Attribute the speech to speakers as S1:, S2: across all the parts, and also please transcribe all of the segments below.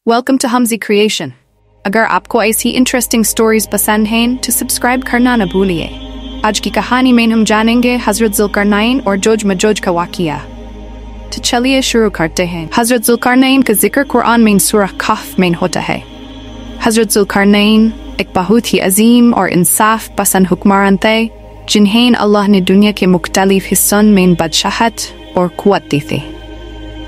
S1: Welcome to Hamzi Creation. اگر آپ کو ایسی انٹرسٹنگ سٹوریز پسند ہیں تو سبسکرائب کرنا نہ بھولیے۔ آج کی کہانی میں ہم جانیں گے حضرت ذوالقرنین اور ماجوج کا واقعہ۔ تو چلیے شروع کرتے ہیں۔ حضرت ذوالقرنین کا ذکر قرآن میں سورہ کہف میں ہوتا ہے۔ حضرت ذوالقرنین ایک بہت ہی عظیم اور انصاف پسند حکمران تھے جنہیں اللہ نے دنیا کے مختلف حصوں میں بادشاہت اور قوت دی تھی۔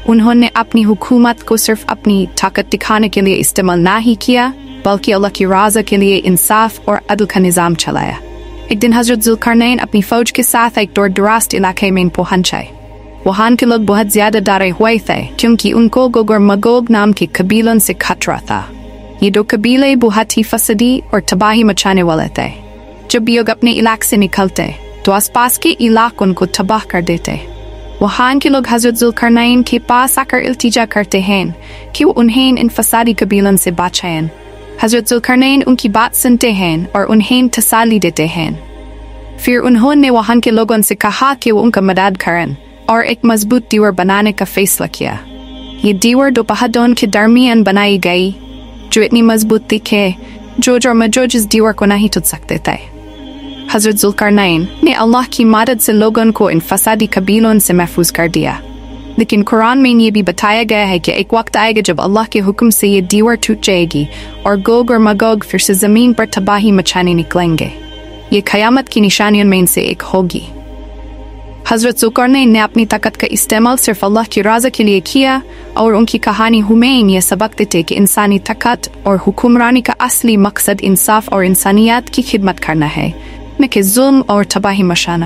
S1: انہوں نے اپنی حکومت کو صرف اپنی طاقت دکھانے کے لیے استعمال نہ ہی کیا بلکہ اللہ کی رضا کے لیے انصاف اور عدل کا نظام چلایا۔ ایک دن حضرت ذوالقرنین اپنی فوج کے ساتھ ایک دور دراز علاقے میں پہنچے۔ وہاں کے لوگ بہت زیادہ ڈرے ہوئے تھے کیونکہ ان کو گوگ اور ماجوج نام کے قبیلوں سے خطرہ تھا۔ یہ دو قبیلے بہت ہی فسادی اور تباہی مچانے والے تھے۔ جب بھی لوگ اپنے علاقے سے نکلتے تو آس پاس کے علاقوں کو تباہ کر دیتے۔ وہاں کے لوگ حضرت ذوالقرنین کے پاس آ کر التجا کرتے ہیں کہ وہ انہیں ان فسادی قبیلوں سے بچائیں۔ حضرت ذوالقرنین ان کی بات سنتے ہیں اور انہیں تسلی دیتے ہیں۔ پھر انہوں نے وہاں کے لوگوں سے کہا کہ وہ ان کا مدد کریں اور ایک مضبوط دیوار بنانے کا فیصلہ کیا۔ یہ دیوار دو پہاڑوں کے درمیان بنائی گئی جو اتنی مضبوط تھی کہ جوج اور ماجوج اس دیوار کو نہیں ٹوٹ سکتے تھے۔ حضرت ذوالقرنین نے اللہ کی مدد سے لوگوں کو ان فسادی قبیلوں سے محفوظ کر دیا، لیکن قرآن میں یہ بھی بتایا گیا ہے کہ ایک وقت آئے گا جب اللہ کے حکم سے یہ دیوار ٹوٹ جائے گی اور گوگ اور ماجوج پھر سے زمین پر تباہی مچانے نکلیں گے۔ یہ قیامت کی نشانیوں میں سے ایک ہوگی۔ حضرت ذوالقرنین نے اپنی طاقت کا استعمال صرف اللہ کی رضا کے لیے کیا اور ان کی کہانی ہمیں یہ سبق دیتے کہ انسانی طاقت اور حکمرانی کا اصلی مقصد انصاف اور انسانیت کی خدمت کرنا ہے، نہ کہ ظلم اور تباہی مچانا۔